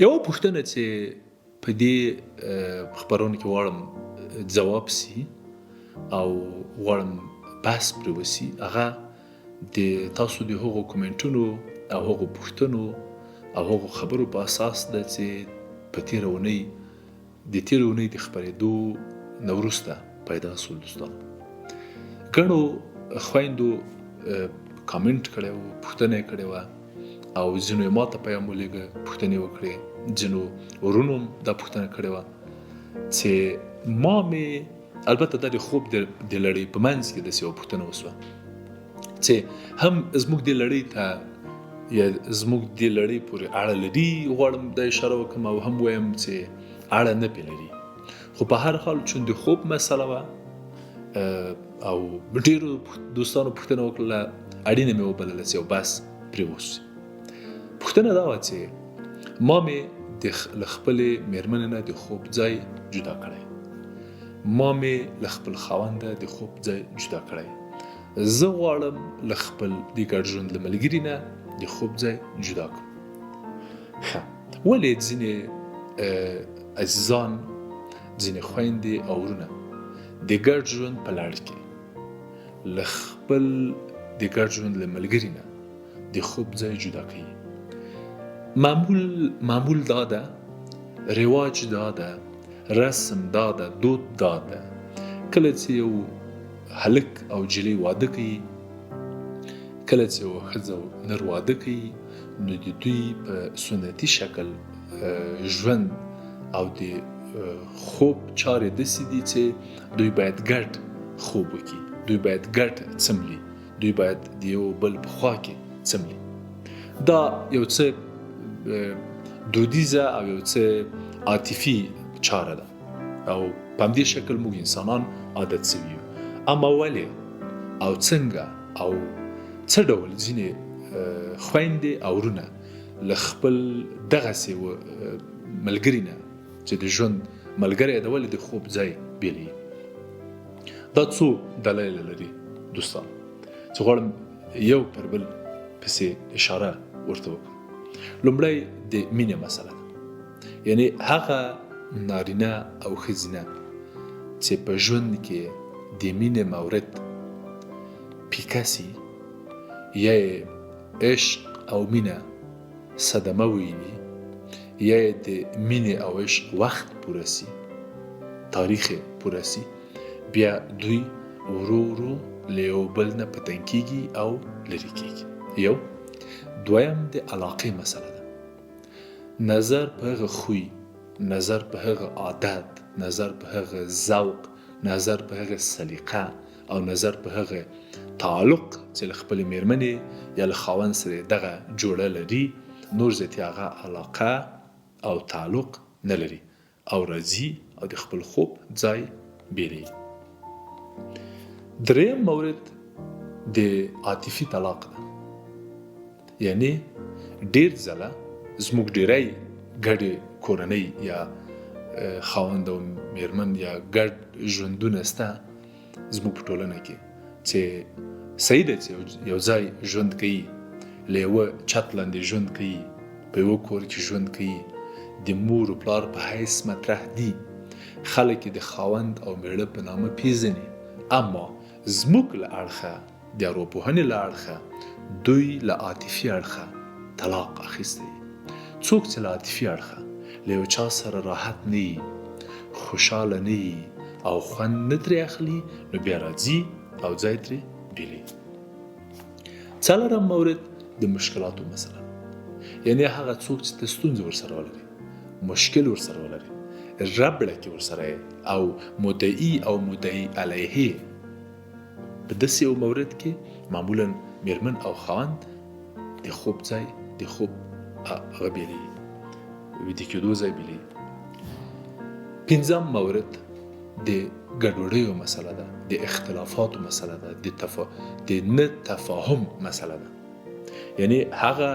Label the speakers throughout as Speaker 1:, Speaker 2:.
Speaker 1: یوه پوښتنه چې په دې خپرونه کې غواړم ځواب سي او غواړم بحث پرې وسي، هغه د تاسو د هغو کومنټونو او هغو پوښتنو او هغو خبرو په اساس ده چې په تېره اونۍ د خپرېدو نه وروسته پیدا سول. دوستان ګڼو خویندو کامنټ کړی و، پوښتنه یې کړې وه او ځینو یې ماته پیغام ولېږه، پوښتنې وکړې، ځینو ورونو هم دا پوښتنه کړې وه چې ما مې البته دا د خوب د لړۍ په منځ کې داسې یوه پوښتنه وسوه چې هم زموږ دې لړۍ ته یا زموږ دې لړۍ پورې اړه لري، غواړم دا اشاره وکړم، او هم وایم چې اړه نه پې لري. خو په هر حال چون د خوب مسله وه او ډېرو دوستانو پوښتنه وکړله، اړینه مې وبلله چې یو بحث پرې وشي. پوښتنه دا وه چې ما مې له خپلې مېرمنې نه د خوب ځای جدا کړی، ما مې له خپل خاونده د خوب ځای جدا کړی، زه غواړم له خپل د ګډ ژوند له ملګري نه د خوب ځای جدا کړم. ولې ځینې عزیزان، ځینې خویندې او ورونه د ګډ ژوند په لړ کې له خپل د ګډ ژوند له ملګري نه د خوب ځای جدا کوي؟ معمول دا ده، رواج دا ده، رسم دا ده، دود دا ده، کله چې یو هلک او جلۍ واده کوي، کله چې یو ښځه او نر واده کوي، نو د دوی په سنتي شکل ژوند او د خوب چارې داسې دي چې دوی باید ګډ خوب وکړي، دوی باید ګډ څملي، دوی باید د یو بل په خوا کې څملي. دا یو څه دودیزه او یو څه عاطفي چاره ده او په همدې شکل موږ انسانان عادت سوي یو. اما ولې او څنګه او څه ډول ځینې خویندې او ورونه له خپل دغسې ملګري نه چې د ژوند ملګری یې د ولې د خوب ځای بېلوي؟ دا څو دلایل لري دوستان چې غواړم یو پر بل پسې اشاره ورته وکړم. لومړی د مینې مسله ده، یعنی هغه نارینه او ښځینه چې په ژوند کې د مینې مورد پیکه سي، یا یې عشق او مینه صدمه وویني، یا یې د مینې او عشق وخت پوره سي، تاریخ یې پوره سي، بیا دوی ورو ورو له یو بل نه په تنګ کېږي او لرې کېږي. یو. دویم د علاقې مسله ده، نظر په هغه خوی، نظر په هغه عادت، نظر په هغه ذوق، نظر په هغه سلیقه او نظر په هغه تعلق چې له خپلې مېرمنې یا له خاوند سره دغه جوړه لري، نور زیاتې هغه علاقه او تعلق نه لري او راځي او د خپل خوب ځای بېلوي. دریم مورد د عاطفي طلاق ده، یعنی ډېر ځله زموږ ډېری ګډې کورنۍ یا خاوند او مېرمن یا ګډ ژوندونه سته زموږ په ټولنه کې چې صحیح ده چې یو ځای ژوند کوي، له یوه چت لاندې ژوند کوي، په یوه کور کې ژوند کوي، د مور و پلار په حیث مطرح دي، خلک یې د خاوند او مېړه په نامه پیژني. اما زموږ له اړخه، د ارواپوهنې له اړخه، دوی له عاطفي اړخه طلاق اخیستی. څوک چې له عاطفي اړخه له یو چا سره راحت نه وي، خوشحاله نه وي او خوند نه ترې اخلي، نو بیا راځي او ځای ترې بېلوي. څلورم مورد د مشکلاتو مسله، یعنی هغه څوک چې ته ستونزې ورسره ولري، مشکل ورسره ولري، ربړه کې ورسره او مدعي او مدعي علیه، په داسې یو مورد کې معمولا مېرمن او خاوند د خوب ځای، د خوب هغه بېلوي، ویده کېدو ځای بېلوي. پنځم مورد د ګډوډیو مسله ده، د اختلافاتو مسله ده، د نه تفاهم مسله ده، یعنی هغه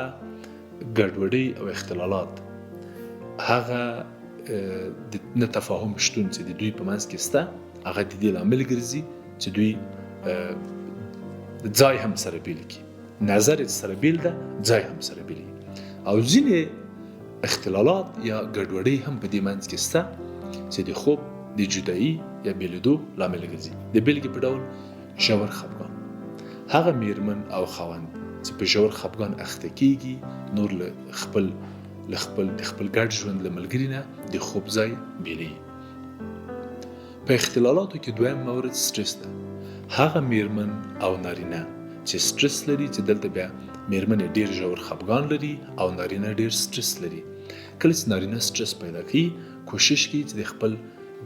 Speaker 1: ګډوډي او اختلالات، هغه د نه تفاهم شتون چې د دوی په منځ کې شته، هغه د دې لامل ګرځي چې دوی ځای هم سره بېل کړي، نظر سره بېل ده، ځای هم سره بېل. او ځینې اختلالات یا ګډوډۍ هم په دې منځ کې شته چې د خوب د جدایي یا بېلېدو لامل ګرځي. د بېلګې په ډول ژور خفګان. هغه میرمن او خاوند چې په ژور خفګان اخته کیږي نور له خپل ګډ ژوند له ملګري نه د خوب ځای بېلوي. په اختلالاتو کې دویم مورد سټرس ده. هغه میرمن او نارینه چې سټرس لري، چې دلته بیا میرمن ډیر ژور خفګان لري او نارینه ډیر سټرس لري. کله چې نارینه سټرس پیدا کوي کوشش کوي چې د خپل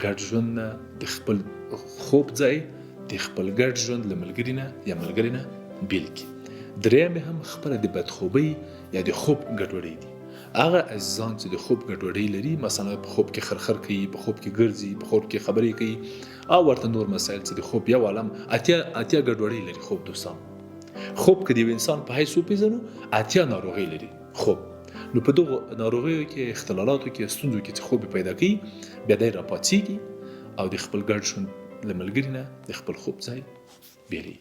Speaker 1: ګډ ژوند نه د خپل خوب ځای د خپل ګډ ژوند له ملګري نه یا ملګري نه بیل کړي. درېیم هم خپله د بدخوبۍ یا د خوب ګډوډۍ دي. هغه عزیزان چې د خوب ګډوډۍ لري، مثلا په خوب کې خرخر کوي، په خوب کې ګرځي، په خوب کې خبرې کوي او ورته نور مسایل چې د خوب یو عالم اتیا ګډوډۍ لري. خوب دوستان، خوب که د یو انسان په حیث وپېژنو اتیا ناروغۍ لري خوب. نو په دغو ناروغیو کې، اختلالاتو کې، ستونزو کې چې خوب پیدا کوي، بیا دی راپاڅېږي او د خپل ګډ ژوند له ملګري نه د خپل خوب ځای بېلوي.